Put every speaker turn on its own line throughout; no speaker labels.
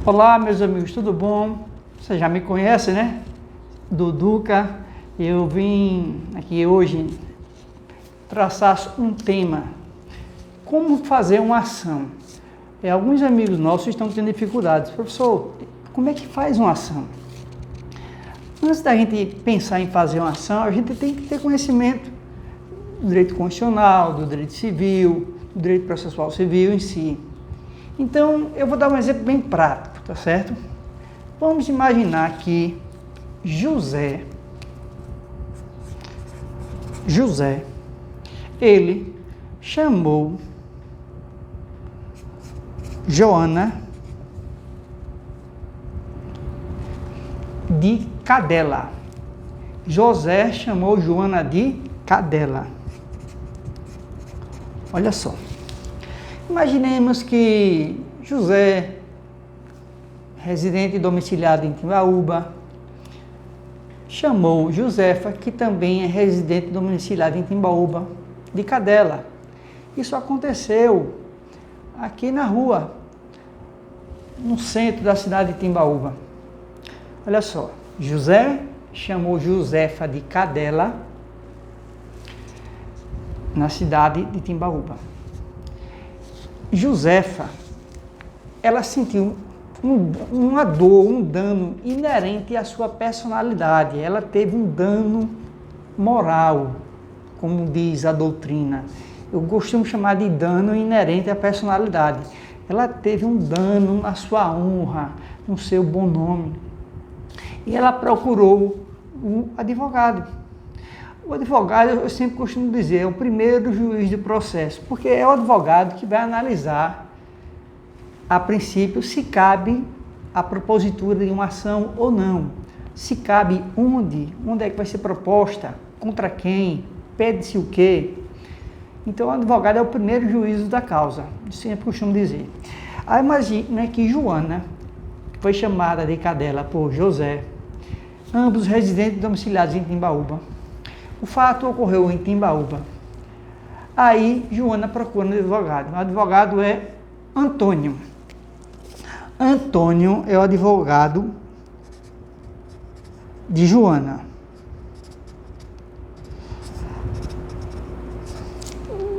Olá, meus amigos, tudo bom? Você já me conhece, né? Duduca. Eu vim aqui hoje traçar um tema. Como fazer uma ação? Alguns amigos nossos estão tendo dificuldades. Professor, como é que faz uma ação? Antes da gente pensar em fazer uma ação, a gente tem que ter conhecimento do direito constitucional, do direito civil, do direito processual civil em si. Então, eu vou dar um exemplo bem prático, tá certo? Vamos imaginar que José, ele chamou Joana de cadela. José chamou Joana de cadela. Olha só. Imaginemos que José, residente e domiciliado em Timbaúba, chamou Josefa, que também é residente e domiciliada em Timbaúba, de cadela. Isso aconteceu aqui na rua, no centro da cidade de Timbaúba. Olha só, José chamou Josefa de cadela na cidade de Timbaúba. Josefa, ela sentiu uma dor, um dano inerente à sua personalidade. Ela teve um dano moral, como diz a doutrina. Eu costumo chamar de dano inerente à personalidade. Ela teve um dano na sua honra, no seu bom nome. E ela procurou um advogado. O advogado, eu sempre costumo dizer, é o primeiro juiz do processo, porque é o advogado que vai analisar, a princípio, se cabe a propositura de uma ação ou não. Se cabe onde é que vai ser proposta, contra quem, pede-se o quê. Então, o advogado é o primeiro juízo da causa, eu sempre costumo dizer. Aí imagina que Joana foi chamada de cadela por José, ambos residentes domiciliados em Timbaúba. O fato ocorreu em Timbaúba. Aí, Joana procura um advogado. O advogado é Antônio. Antônio é o advogado de Joana.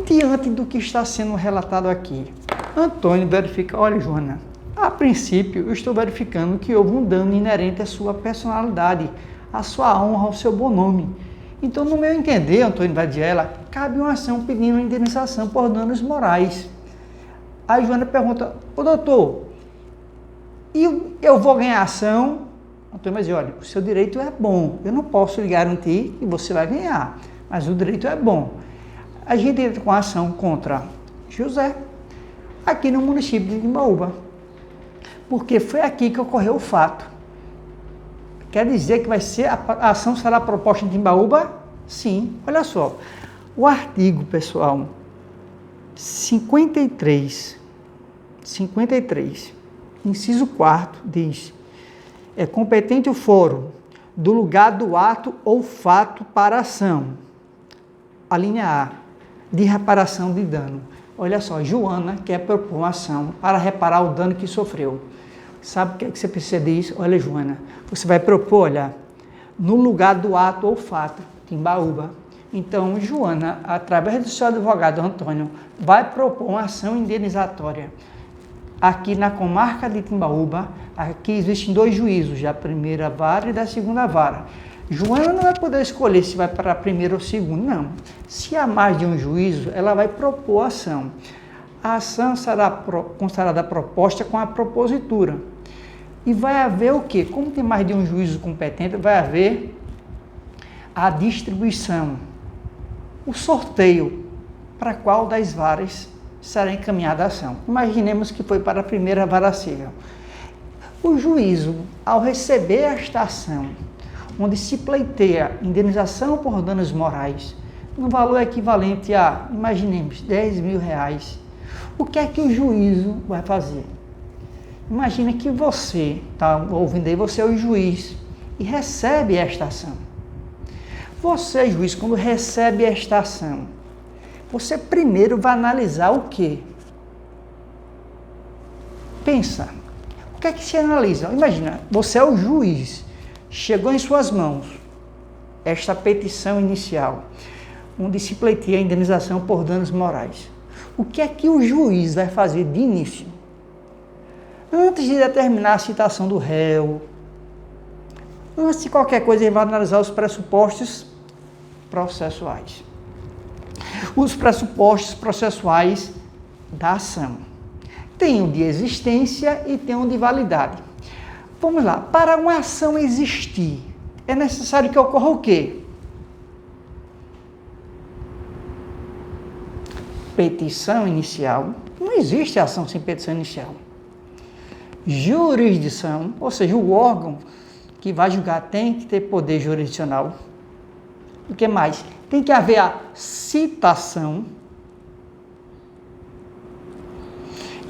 Diante do que está sendo relatado aqui, Antônio verifica, olha, Joana, a princípio eu estou verificando que houve um dano inerente à sua personalidade, à sua honra, ao seu bom nome. Então, no meu entender, Antônio vai dizer ela, cabe uma ação pedindo indenização por danos morais. Aí Joana pergunta, ô doutor, e eu vou ganhar ação? Antônio vai dizer, olha, o seu direito é bom, eu não posso lhe garantir que você vai ganhar, mas o direito é bom. A gente entra com a ação contra José, aqui no município de Timbaúba, porque foi aqui que ocorreu o fato. Quer dizer que a ação será proposta em Timbaúba? Sim. Olha só, o artigo, pessoal, 53, inciso 4, diz, é competente o fórum do lugar do ato ou fato para ação. A linha A, de reparação de dano. Olha só, Joana quer propor uma ação para reparar o dano que sofreu. Sabe o que você precisa disso? Olha, Joana, você vai propor, olha, no lugar do ato ou fato, Timbaúba. Então, Joana, através do seu advogado Antônio, vai propor uma ação indenizatória. Aqui na comarca de Timbaúba, aqui existem dois juízos, da primeira vara e da segunda vara. Joana não vai poder escolher se vai para a primeira ou segunda, não. Se há mais de um juízo, ela vai propor a ação. A ação será considerada proposta com a propositura. E vai haver o quê? Como tem mais de um juízo competente, vai haver a distribuição, o sorteio para qual das varas será encaminhada a ação. Imaginemos que foi para a primeira vara civil. O juízo, ao receber esta ação, onde se pleiteia indenização por danos morais, no valor equivalente a, imaginemos, R$10.000, o que é que o juízo vai fazer? Imagina que você, está ouvindo aí, você é o juiz e recebe esta ação. Você, juiz, quando recebe esta ação, você primeiro vai analisar o quê? Pensa, O que é que se analisa? Imagina, você é o juiz, chegou em suas mãos esta petição inicial, onde se pleiteia a indenização por danos morais. O que é que o juiz vai fazer de início? Antes de determinar a citação do réu, antes de qualquer coisa, ele vai analisar os pressupostos processuais. Os pressupostos processuais da ação. Tem um de existência e tem um de validade. Vamos lá, para uma ação existir, é necessário que ocorra o quê? Petição inicial. Não existe ação sem petição inicial. Jurisdição, ou seja, o órgão que vai julgar tem que ter poder jurisdicional. O que mais? Tem que haver a citação.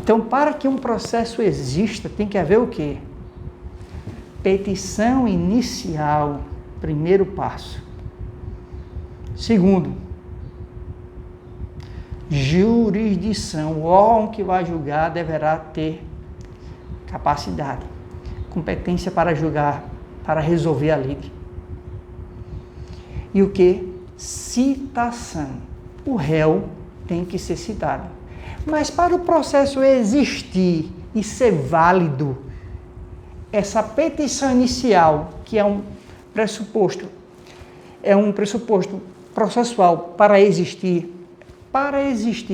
Então, para que um processo exista, tem que haver o quê? Petição inicial, primeiro passo. Segundo, jurisdição. O órgão que vai julgar deverá ter capacidade, competência para julgar, para resolver a lide. E o que? Citação. O réu tem que ser citado. Mas para o processo existir e ser válido, essa petição inicial, que é um pressuposto processual para existir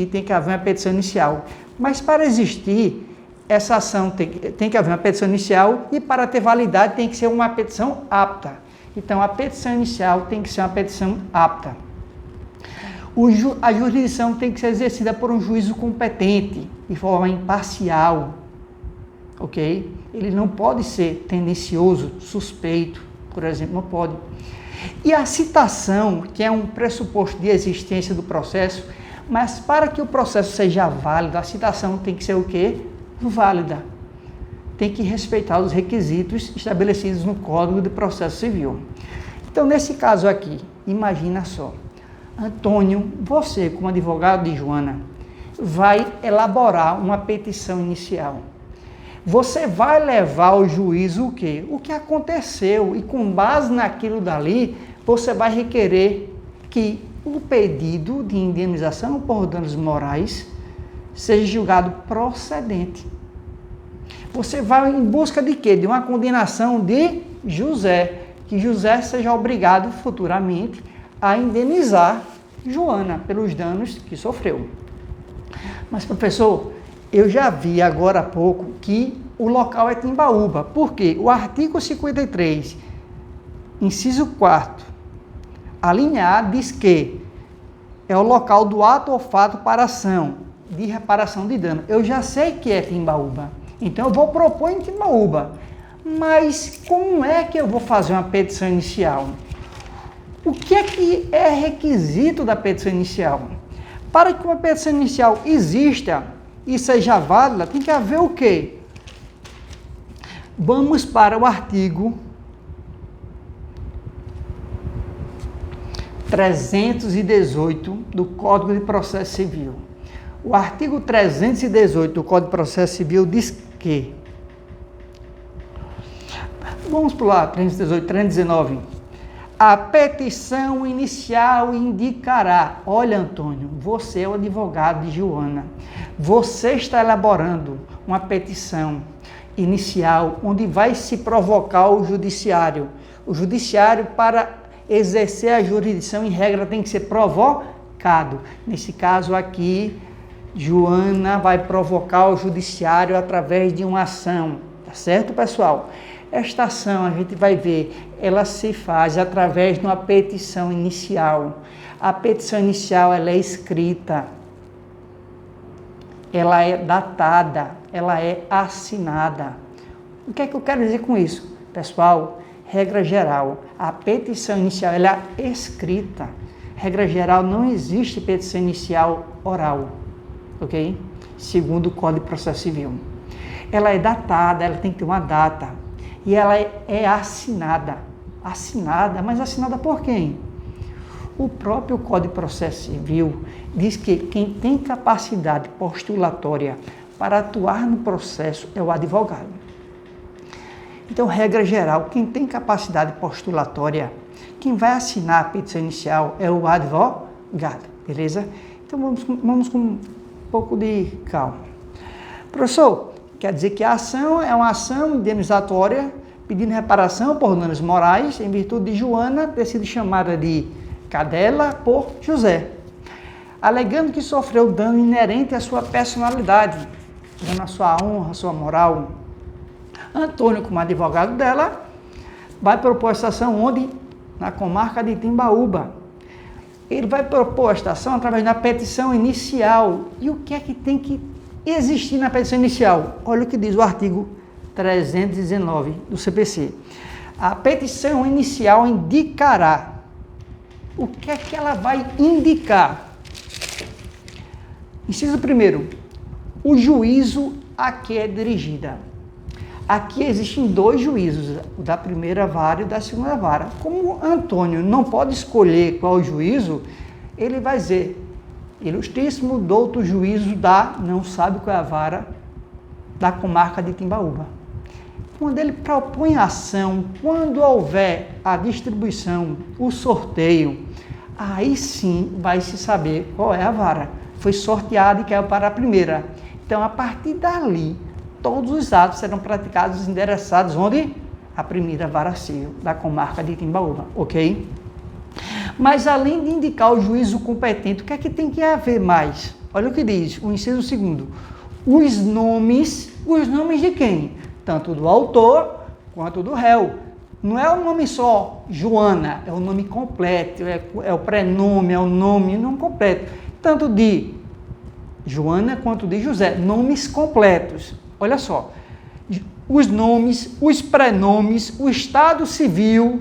tem que haver uma petição inicial. Mas para existir, essa ação tem que haver uma petição inicial e para ter validade tem que ser uma petição apta. Então, a petição inicial tem que ser uma petição apta. A jurisdição tem que ser exercida por um juízo competente, de forma imparcial, ok? Ele não pode ser tendencioso, suspeito, por exemplo, não pode. E a citação, que é um pressuposto de existência do processo, mas para que o processo seja válido, a citação tem que ser o quê? Válida. Tem que respeitar os requisitos estabelecidos no Código de Processo Civil. Então, nesse caso aqui, imagina só, Antônio, você como advogado de Joana, vai elaborar uma petição inicial. Você vai levar ao juízo o quê? O que aconteceu e com base naquilo dali, você vai requerer que o pedido de indenização por danos morais seja julgado procedente. Você vai em busca de quê? De uma condenação de José, que José seja obrigado futuramente a indenizar Joana pelos danos que sofreu. Mas, professor, eu já vi agora há pouco que o local é Timbaúba. Por quê? O artigo 53, inciso 4, a linha A diz que é o local do ato ou fato para ação de reparação de dano. Eu já sei que é Timbaúba, então eu vou propor em Timbaúba. Mas como é que eu vou fazer uma petição inicial? O que é requisito da petição inicial? Para que uma petição inicial exista e seja válida, tem que haver o quê? Vamos para o artigo 318 do Código de Processo Civil. O artigo 318 do Código de Processo Civil diz que... Vamos pular, 318, 319. A petição inicial indicará... Olha, Antônio, você é o advogado de Joana. Você está elaborando uma petição inicial onde vai se provocar o judiciário. O judiciário, para exercer a jurisdição, em regra, tem que ser provocado. Nesse caso aqui, Joana vai provocar o judiciário através de uma ação. Tá certo, pessoal? Esta ação, a gente vai ver, ela se faz através de uma petição inicial. A petição inicial, ela é escrita, ela é datada, ela é assinada. O que é que eu quero dizer com isso? Pessoal, regra geral, a petição inicial, ela é escrita. Regra geral, não existe petição inicial oral, ok? Segundo o Código de Processo Civil. Ela é datada, ela tem que ter uma data. E ela é assinada. Assinada, mas assinada por quem? O próprio Código de Processo Civil diz que quem tem capacidade postulatória para atuar no processo é o advogado. Então, regra geral, quem tem capacidade postulatória, quem vai assinar a petição inicial é o advogado, beleza? Então, vamos com um pouco de calma. Professor, quer dizer que a ação é uma ação indenizatória pedindo reparação por danos morais em virtude de Joana ter sido chamada de cadela por José, alegando que sofreu dano inerente à sua personalidade, dando a sua honra, a sua moral. Antônio, como advogado dela, vai propor essa ação onde? Na comarca de Timbaúba. Ele vai propor esta ação através da petição inicial. E o que é que tem que existir na petição inicial? Olha o que diz o artigo 319 do CPC. A petição inicial indicará. O que é que ela vai indicar? Inciso 1º, o juízo a que é dirigida. Aqui existem 2 juízos, o da primeira vara e o da segunda vara. Como Antônio não pode escolher qual o juízo, ele vai dizer, ilustríssimo douto juízo da, não sabe qual é a vara, da comarca de Timbaúba. Quando ele propõe a ação, quando houver a distribuição, o sorteio, aí sim vai se saber qual é a vara. Foi sorteado e caiu para a primeira. Então, a partir dali, todos os atos serão praticados e endereçados onde? A primeira vara civil da comarca de Timbaúba, ok? Mas além de indicar o juízo competente, o que é que tem que haver mais? Olha o que diz, o inciso 2º. Os nomes de quem? Tanto do autor quanto do réu. Não é o nome só, Joana, é o nome completo, é o prenome, é o nome não completo. Tanto de Joana quanto de José, nomes completos. Olha só, os nomes, os prenomes, o estado civil,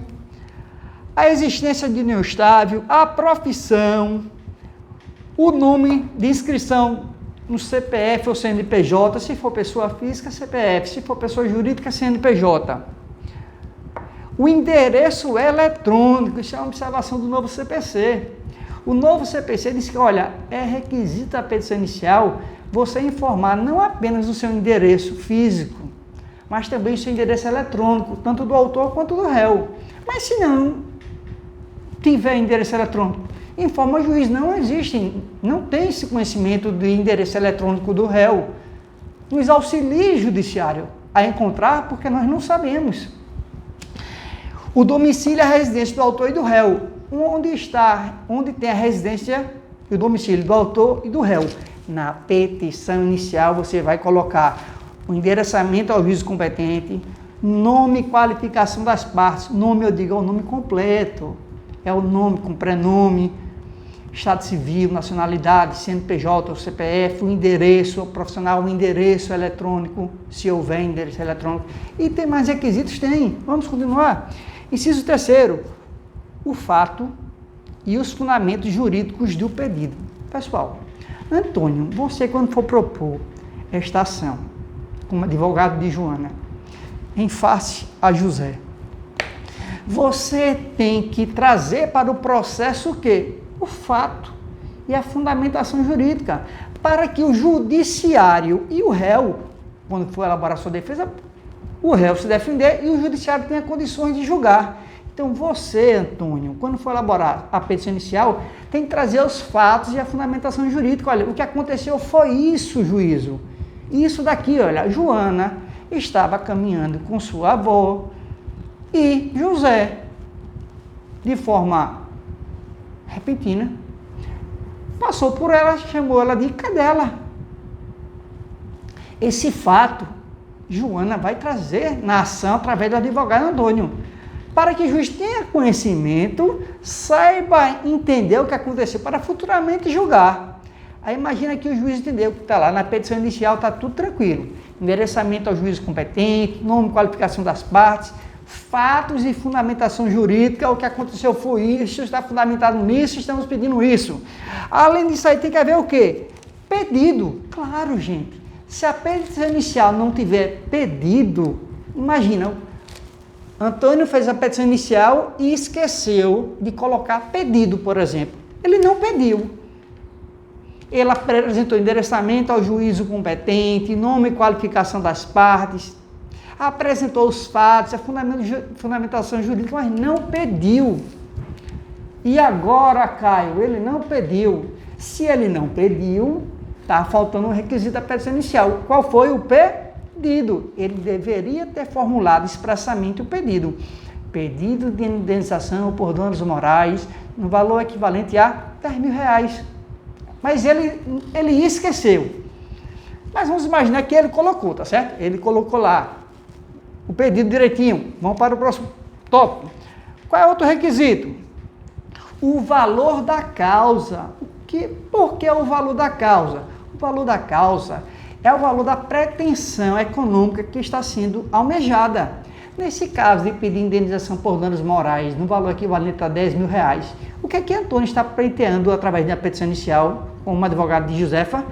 a existência de união estável, a profissão, o nome de inscrição no CPF ou CNPJ, se for pessoa física, CPF, se for pessoa jurídica, CNPJ. O endereço eletrônico, isso é uma observação do novo CPC. O novo CPC diz que, olha, é requisito da petição inicial você informar não apenas o seu endereço físico, mas também o seu endereço eletrônico, tanto do autor quanto do réu. Mas se não tiver endereço eletrônico, informa o juiz, não existe, não tem esse conhecimento de endereço eletrônico do réu. Nos auxilie judiciário a encontrar, porque nós não sabemos. O domicílio é a residência do autor e do réu. Onde tem a residência e o domicílio do autor e do réu. Na petição inicial você vai colocar o endereçamento ao juízo competente, nome e qualificação das partes. Nome, eu digo, é o nome completo. É o nome com prenome, estado civil, nacionalidade, CNPJ ou CPF, o endereço profissional, o endereço eletrônico, se houver endereço eletrônico. E tem mais requisitos? Tem. Vamos continuar. Inciso 3º, o fato e os fundamentos jurídicos do pedido. Pessoal, Antônio, você quando for propor esta ação, como advogado de Joana, em face a José, você tem que trazer para o processo o quê? O fato e a fundamentação jurídica, para que o judiciário e o réu, quando for elaborar sua defesa, o réu se defender e o judiciário tenha condições de julgar. Então você, Antônio, quando for elaborar a petição inicial, tem que trazer os fatos e a fundamentação jurídica. Olha, o que aconteceu foi isso, juízo. Isso daqui, olha, Joana estava caminhando com sua avó e José, de forma repentina, passou por ela, chamou ela de cadela. Esse fato, Joana vai trazer na ação através do advogado Antônio, para que o juiz tenha conhecimento, saiba entender o que aconteceu, para futuramente julgar. Aí imagina que o juiz entendeu que está lá na petição inicial, está tudo tranquilo. Endereçamento ao juiz competente, nome e qualificação das partes, fatos e fundamentação jurídica, o que aconteceu foi isso, está fundamentado nisso, estamos pedindo isso. Além disso aí tem que haver o quê? Pedido. Claro, gente. Se a petição inicial não tiver pedido, imagina, Antônio fez a petição inicial e esqueceu de colocar pedido, por exemplo. Ele não pediu. Ele apresentou endereçamento ao juízo competente, nome e qualificação das partes. apresentou os fatos, a fundamentação jurídica, mas não pediu. E agora, Caio, ele não pediu. Se ele não pediu, está faltando um requisito da petição inicial. Qual foi o pedido? Ele deveria ter formulado expressamente o pedido. Pedido de indenização por danos morais no valor equivalente a R$10.000. Mas ele esqueceu. Mas vamos imaginar que ele colocou, tá certo? Ele colocou lá o pedido direitinho. Vamos para o próximo tópico. Qual é outro requisito? O valor da causa. Por que o valor da causa? O valor da causa é o valor da pretensão econômica que está sendo almejada. Nesse caso de pedir indenização por danos morais no valor equivalente a R$10.000, o que é que Antônio está pleiteando através da petição inicial, como advogado de Josefa?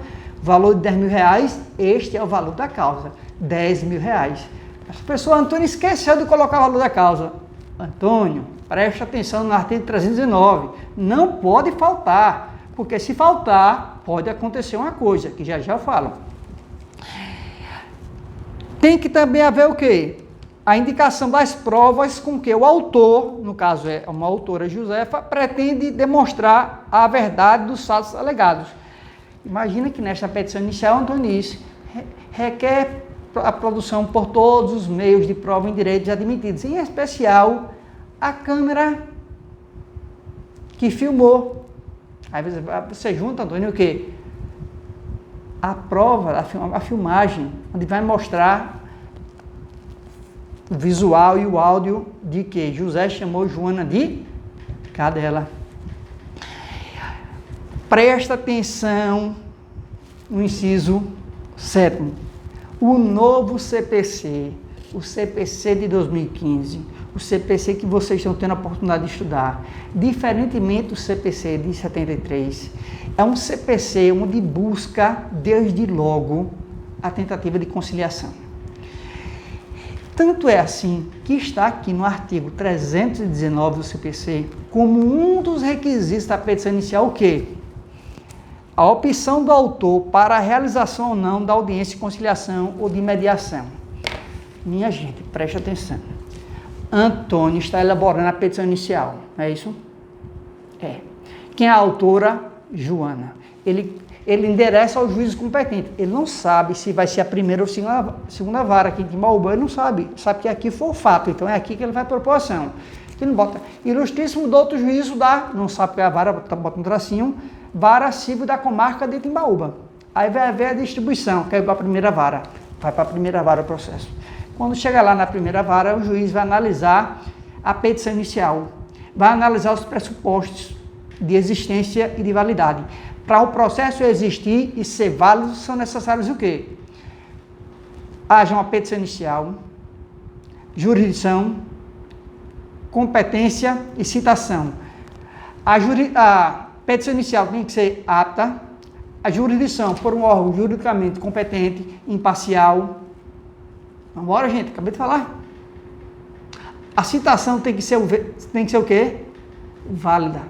Valor de R$10.000, este é o valor da causa, R$10.000. A pessoa, Antônio, esqueceu de colocar o valor da causa. Antônio, preste atenção no artigo 309, não pode faltar, porque se faltar, pode acontecer uma coisa, que já eu falo. Tem que também haver o quê? A indicação das provas com que o autor, no caso é uma autora Josefa, pretende demonstrar a verdade dos fatos alegados. Imagina que nesta petição inicial, Antônio requer a produção por todos os meios de prova em direitos admitidos, em especial a câmera que filmou. Aí você junta, Antônio, o quê? A prova, a filmagem, onde vai mostrar o visual e o áudio de que José chamou Joana de cadela. Presta atenção no inciso 7º. O novo CPC, o CPC de 2015, o CPC que vocês estão tendo a oportunidade de estudar, diferentemente do CPC de 73, é um CPC onde busca, desde logo, a tentativa de conciliação. Tanto é assim que está aqui no artigo 319 do CPC, como um dos requisitos da petição inicial, o quê? A opção do autor para a realização ou não da audiência de conciliação ou de mediação. Minha gente, preste atenção. Antônio está elaborando a petição inicial, não é isso? É. Quem é a autora? Joana. Ele endereça ao juiz competente. Ele não sabe se vai ser a primeira ou segunda vara aqui em Timbaúba, ele não sabe. Sabe que aqui foi o fato, então é aqui que ele vai propor a ação. Ele não bota. Ilustríssimo do outro juízo da, não sabe que é a vara, bota um tracinho, vara civil da comarca de Timbaúba. Aí vai haver a distribuição, que é para a primeira vara. Vai para a primeira vara o processo. Quando chega lá na primeira vara, o juiz vai analisar a petição inicial, vai analisar os pressupostos de existência e de validade. Para o processo existir e ser válido, são necessários o quê? Haja uma petição inicial, jurisdição, competência e citação. A petição inicial tem que ser apta, a jurisdição por um órgão juridicamente competente, imparcial. Vamos embora, gente, acabei de falar. A citação tem que ser o quê? Válida.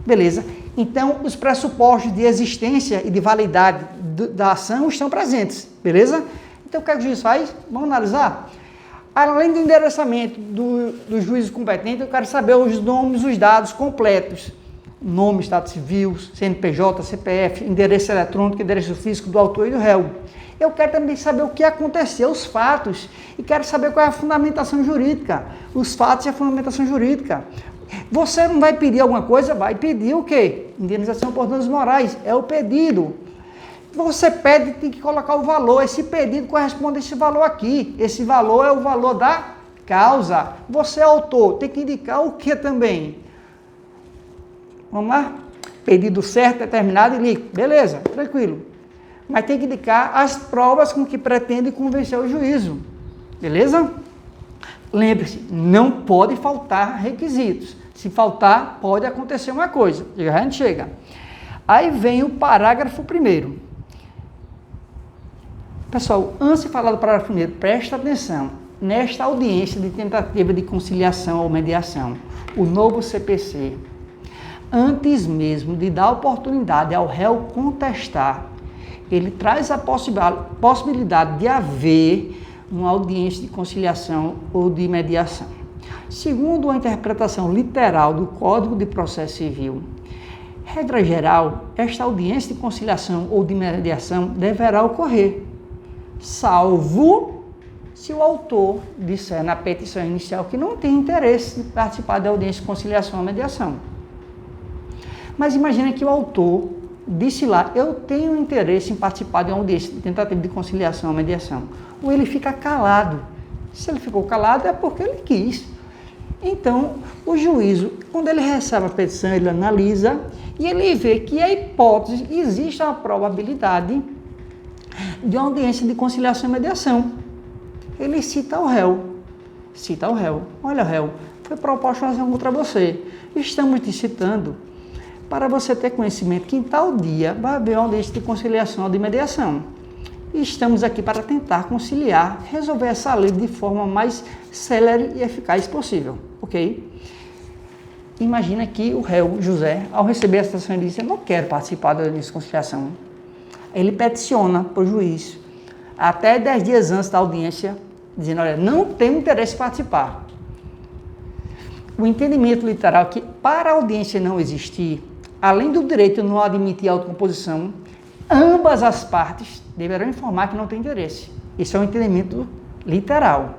Beleza. Então, os pressupostos de existência e de validade da ação estão presentes, beleza? Então, o que o juiz faz? Vamos analisar? Além do endereçamento do juiz competente, eu quero saber os nomes, os dados completos. Nome, estado civil, CNPJ, CPF, endereço eletrônico, endereço físico do autor e do réu. Eu quero também saber o que aconteceu, os fatos, e quero saber qual é a fundamentação jurídica, os fatos e a fundamentação jurídica. Você não vai pedir alguma coisa? Vai pedir o quê? Indenização por danos morais, é o pedido. Você pede, tem que colocar o valor, esse pedido corresponde a esse valor aqui. Esse valor é o valor da causa. Você, autor, tem que indicar o que também? Vamos lá? Pedido certo, determinado e líquido. Beleza, tranquilo. Mas tem que indicar as provas com que pretende convencer o juízo. Beleza? Lembre-se, não pode faltar requisitos. Se faltar, pode acontecer uma coisa. A gente chega. Aí vem o parágrafo 1º. Pessoal, antes de falar do parágrafo 1º, presta atenção. Nesta audiência de tentativa de conciliação ou mediação, o novo CPC, antes mesmo de dar oportunidade ao réu contestar, ele traz a possibilidade de haver numa audiência de conciliação ou de mediação. Segundo a interpretação literal do Código de Processo Civil, regra geral, esta audiência de conciliação ou de mediação deverá ocorrer, salvo se o autor disser na petição inicial que não tem interesse de participar da audiência de conciliação ou mediação. Mas imagina que o autor disse lá, eu tenho interesse em participar de uma audiência de tentativa de conciliação ou mediação. Ou ele fica calado. Se ele ficou calado é porque ele quis. Então, o juízo, quando ele recebe a petição, ele analisa e ele vê que a hipótese, existe uma probabilidade de uma audiência de conciliação e mediação. Ele cita o réu. Olha, réu, foi proposto uma ação contra você. Estamos te citando para você ter conhecimento que em tal dia vai haver uma audiência de conciliação ou de mediação. E estamos aqui para tentar conciliar, resolver essa lei de forma mais célere e eficaz possível, ok? Imagina que o réu José, ao receber a citação, ele disse, eu não quero participar da audiência de conciliação. Ele peticiona para o juiz, até 10 dias antes da audiência, dizendo, olha, não tenho interesse em participar. O entendimento literal é que, para a audiência não existir, além do direito de não admitir autocomposição, ambas as partes deverão informar que não tem interesse. Esse é um entendimento literal.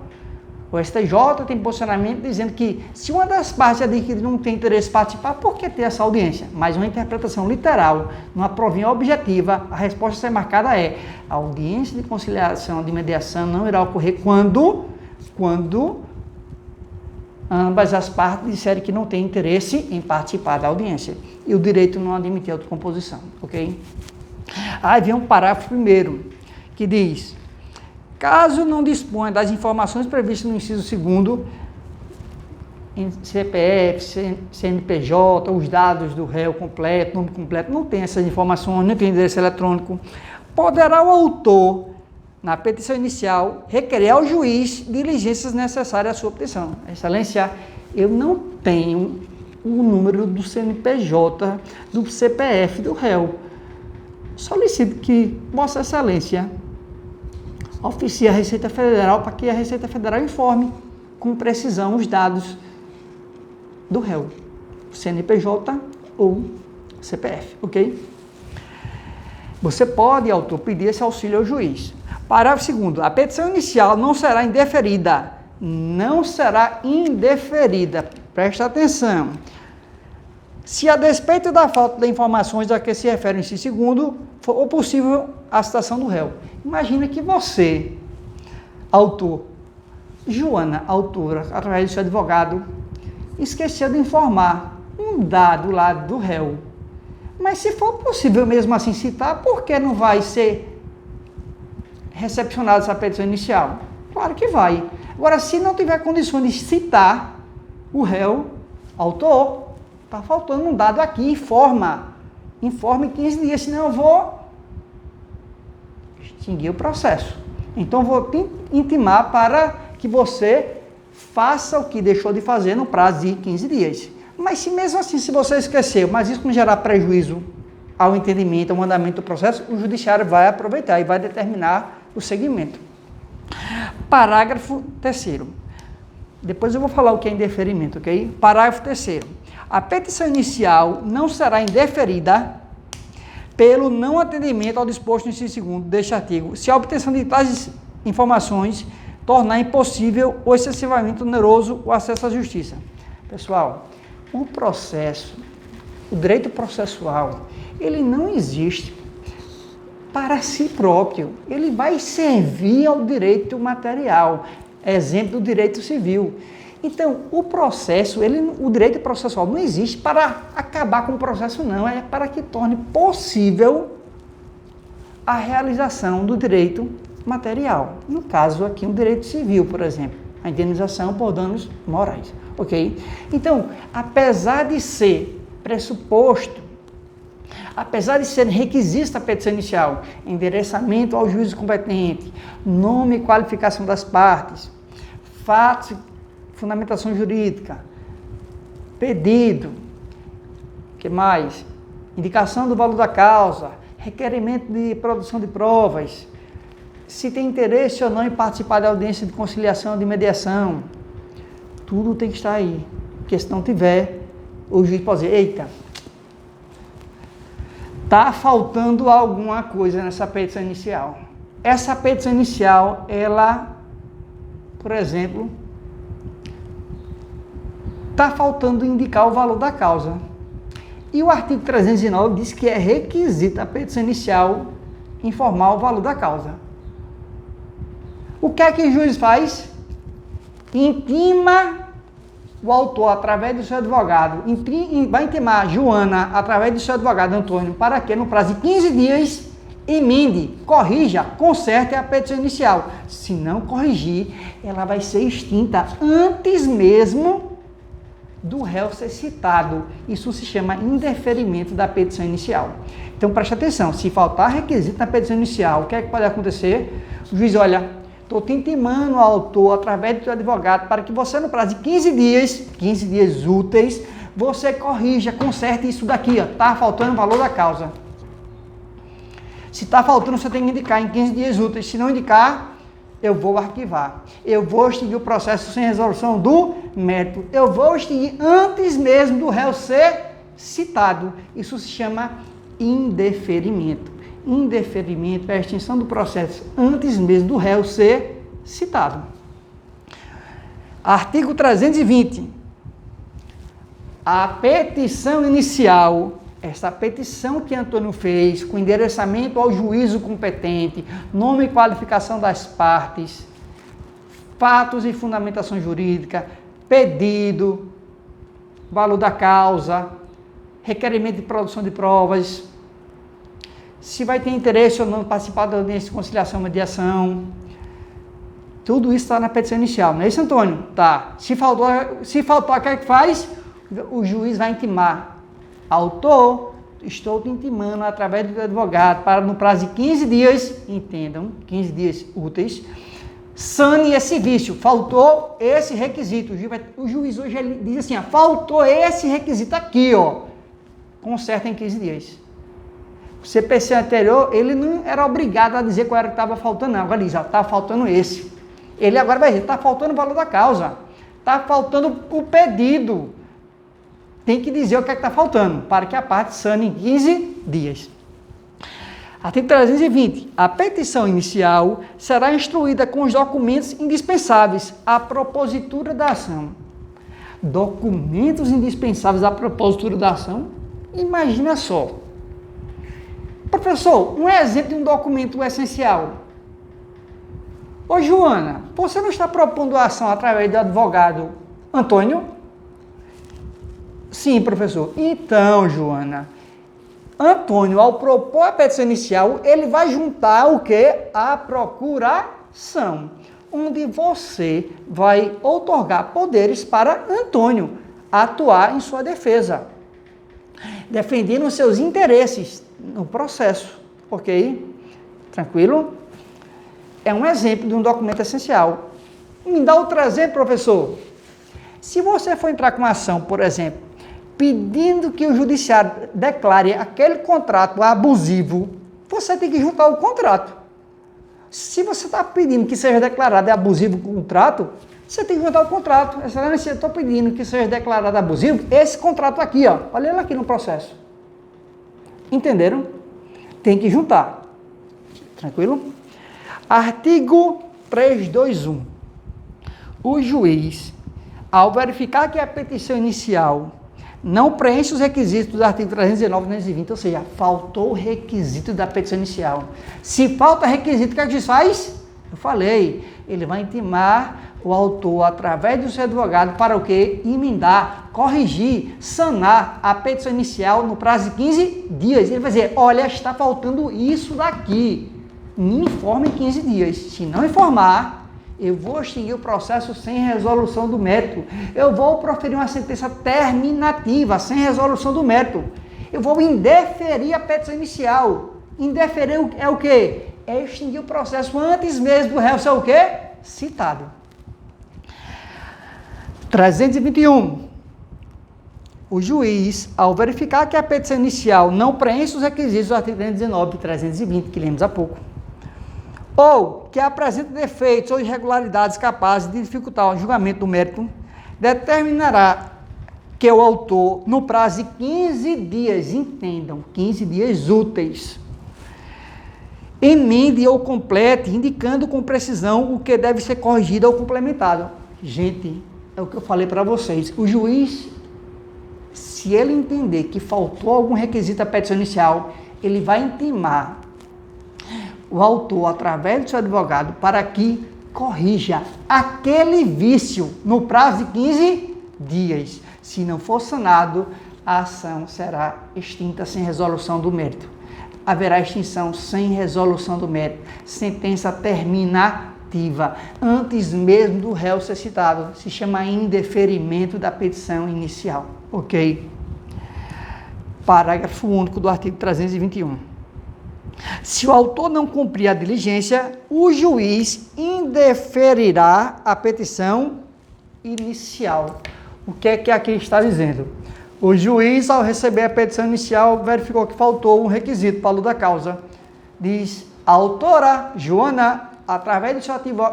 O STJ tem posicionamento dizendo que se uma das partes adquire não tem interesse em participar, por que ter essa audiência? Mas uma interpretação literal, numa provinha objetiva, a resposta a ser marcada é a audiência de conciliação de mediação não irá ocorrer quando ambas as partes disserem que não têm interesse em participar da audiência e o direito não admitir autocomposição, ok? Aí vem um parágrafo primeiro, que diz, caso não disponha das informações previstas no inciso 2º, em CPF, CNPJ, os dados do réu completo, nome completo, não tem essas informações, não tem endereço eletrônico, poderá o autor, na petição inicial, requerer ao juiz diligências necessárias à sua petição. Excelência, eu não tenho o número do CNPJ, do CPF do réu. Solicito que Vossa Excelência oficie a Receita Federal para que a Receita Federal informe com precisão os dados do réu, CNPJ ou CPF, ok? Você pode, autor, pedir esse auxílio ao juiz. Parágrafo 2º. A petição inicial não será indeferida. Não será indeferida. Presta atenção. Se a despeito da falta de informações a que se refere o inciso 2º, for possível a citação do réu. Imagina que você, autor, Joana, autora, através do seu advogado, esqueceu de informar um dado lá do réu. Mas se for possível mesmo assim citar, por que não vai ser recepcionada essa petição inicial? Claro que vai. Agora, se não tiver condições de citar o réu, autor, está faltando um dado aqui, informe em 15 dias, senão eu vou extinguir o processo. Então, vou te intimar para que você faça o que deixou de fazer no prazo de 15 dias. Mas se mesmo assim, se você esqueceu, mas isso não gerar prejuízo ao entendimento, ao andamento do processo, o judiciário vai aproveitar e vai determinar o segmento. Parágrafo 3º. Depois eu vou falar o que é indeferimento, ok? Parágrafo 3º. A petição inicial não será indeferida pelo não atendimento ao disposto no inciso 2º deste artigo, se a obtenção de tais informações tornar impossível ou excessivamente oneroso o acesso à justiça. Pessoal, o processo, o direito processual, ele não existe para si próprio. Ele vai servir ao direito material, exemplo do direito civil. Então, o processo, o direito processual não existe para acabar com o processo, não. É para que torne possível a realização do direito material. No caso aqui, um direito civil, por exemplo, a indenização por danos morais. Ok? Então, apesar de ser pressuposto, apesar de ser requisito da petição inicial, endereçamento ao juiz competente, nome e qualificação das partes, fatos, fundamentação jurídica, pedido, que mais? Indicação do valor da causa, requerimento de produção de provas, se tem interesse ou não em participar da audiência de conciliação ou de mediação. Tudo tem que estar aí. Porque se não tiver, o juiz pode dizer, eita, está faltando alguma coisa nessa petição inicial. Essa petição inicial, ela, por exemplo, está faltando indicar o valor da causa. E o artigo 309 diz que é requisito da petição inicial informar o valor da causa. O que é que o juiz faz? Intima o autor através do seu advogado, vai intimar Joana através do seu advogado Antônio para que no prazo de 15 dias emende, corrija, conserte a petição inicial. Se não corrigir, ela vai ser extinta antes mesmo do réu ser citado. Isso se chama indeferimento da petição inicial. Então preste atenção, se faltar requisito na petição inicial, o que é que pode acontecer? O juiz, olha, estou te intimando o autor através do seu advogado para que você no prazo de 15 dias úteis, você corrija, conserte isso daqui, está faltando o valor da causa. Se está faltando, você tem que indicar em 15 dias úteis. Se não indicar, eu vou arquivar. Eu vou extinguir o processo sem resolução do mérito. Eu vou extinguir antes mesmo do réu ser citado. Isso se chama indeferimento. Indeferimento é a extinção do processo antes mesmo do réu ser citado. Artigo 320. A petição inicial, essa petição que Antônio fez, com endereçamento ao juízo competente, nome e qualificação das partes, fatos e fundamentação jurídica, pedido, valor da causa, requerimento de produção de provas, se vai ter interesse ou não participar da audiência de conciliação e mediação. Tudo isso está na petição inicial, não é isso, Antônio? Tá. Se faltar, o que é que faz? O juiz vai intimar. Autor, estou te intimando através do advogado para no prazo de 15 dias, entendam, 15 dias úteis, sane esse vício, faltou esse requisito. O juiz hoje ele diz assim, ó, faltou esse requisito aqui, ó, conserta em 15 dias. O CPC anterior, ele não era obrigado a dizer qual era que estava faltando, não. Agora diz, ó, está faltando esse. Ele agora vai dizer, está faltando o valor da causa, está faltando o pedido. Tem que dizer o que é que está faltando, para que a parte sane em 15 dias. Artigo 320. A petição inicial será instruída com os documentos indispensáveis à propositura da ação. Documentos indispensáveis à propositura da ação? Imagina só. Professor, um exemplo de um documento essencial. Ô Joana, você não está propondo a ação através do advogado Antônio? Sim, professor. Então, Joana, Antônio, ao propor a petição inicial, ele vai juntar o quê? A procuração, onde você vai outorgar poderes para Antônio atuar em sua defesa, defendendo os seus interesses no processo, ok? Tranquilo? É um exemplo de um documento essencial. Me dá outro exemplo, professor. Se você for entrar com uma ação, por exemplo, pedindo que o judiciário declare aquele contrato abusivo, você tem que juntar o contrato. Se você está pedindo que seja declarado abusivo o contrato, você tem que juntar o contrato. Excelência, eu estou pedindo que seja declarado abusivo esse contrato aqui, ó. Olha ele aqui no processo. Entenderam? Tem que juntar. Tranquilo? Artigo 321. O juiz, ao verificar que a petição inicial não preenche os requisitos do artigo 319 e 320, ou seja, faltou o requisito da petição inicial. Se falta requisito, o que a gente faz? Eu falei, ele vai intimar o autor através do seu advogado para o quê? Emendar, corrigir, sanar a petição inicial no prazo de 15 dias. Ele vai dizer, olha, está faltando isso daqui. Me informe em 15 dias. Se não informar, eu vou extinguir o processo sem resolução do mérito. Eu vou proferir uma sentença terminativa, sem resolução do mérito. Eu vou indeferir a petição inicial. Indeferir é o quê? É extinguir o processo antes mesmo do réu ser o quê? Citado. 321. O juiz, ao verificar que a petição inicial não preenche os requisitos do artigo 319 e 320, que lemos há pouco, ou que apresenta defeitos ou irregularidades capazes de dificultar o julgamento do mérito, determinará que o autor, no prazo de 15 dias, entendam, 15 dias úteis, emende ou complete, indicando com precisão o que deve ser corrigido ou complementado. Gente, é o que eu falei para vocês. O juiz, se ele entender que faltou algum requisito à petição inicial, ele vai intimar o autor, através do seu advogado, para que corrija aquele vício no prazo de 15 dias. Se não for sanado, a ação será extinta sem resolução do mérito. Haverá extinção sem resolução do mérito. Sentença terminativa, antes mesmo do réu ser citado. Se chama indeferimento da petição inicial. Ok? Parágrafo único do artigo 321. Se o autor não cumprir a diligência, o juiz indeferirá a petição inicial. O que é que aqui está dizendo? O juiz, ao receber a petição inicial, verificou que faltou um requisito para o da causa. Diz: a autora, Joana, através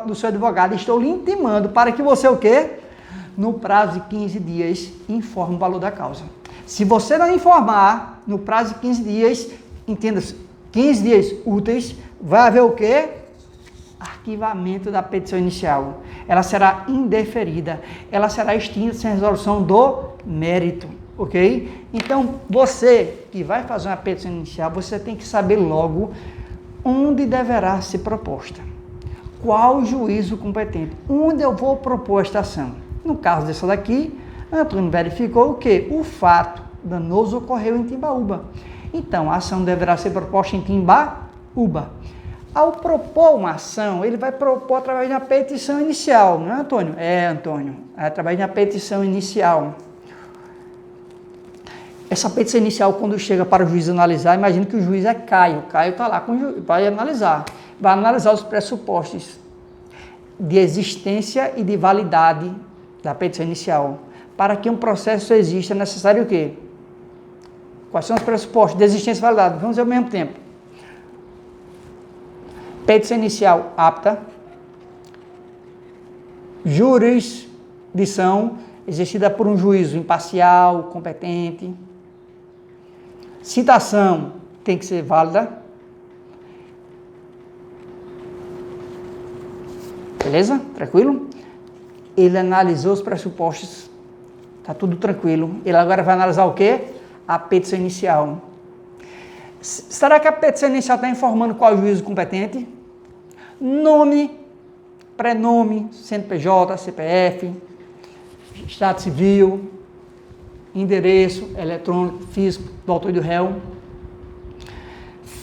do seu advogado, estou lhe intimando para que você o quê? No prazo de 15 dias, informe o valor da causa. Se você não informar, no prazo de 15 dias, entenda-se, 15 dias úteis, vai haver o quê? Arquivamento da petição inicial. Ela será indeferida, ela será extinta sem resolução do mérito, ok? Então, você que vai fazer uma petição inicial, você tem que saber logo onde deverá ser proposta. Qual o juízo competente? Onde eu vou propor esta ação? No caso dessa daqui, Antônio verificou o quê? O fato danoso ocorreu em Timbaúba. Então, a ação deverá ser proposta em Timbaúba. Ao propor uma ação, ele vai propor através de uma petição inicial, não é, Antônio? É, Antônio, é através de uma petição inicial. Essa petição inicial, quando chega para o juiz analisar, imagina que o juiz é Caio. Caio está lá, vai analisar. Vai analisar os pressupostos de existência e de validade da petição inicial. Para que um processo exista, é necessário o quê? Quais são os pressupostos de existência e validade? Vamos dizer ao mesmo tempo. Petição inicial apta, jurisdição exercida por um juízo imparcial, competente, citação tem que ser válida, beleza? Tranquilo? Ele analisou os pressupostos, está tudo tranquilo. Ele agora vai analisar o quê? A petição inicial. Será que a petição inicial está informando qual é o juízo competente? Nome, prenome, CNPJ, CPF, estado civil, endereço eletrônico, físico do autor e do réu.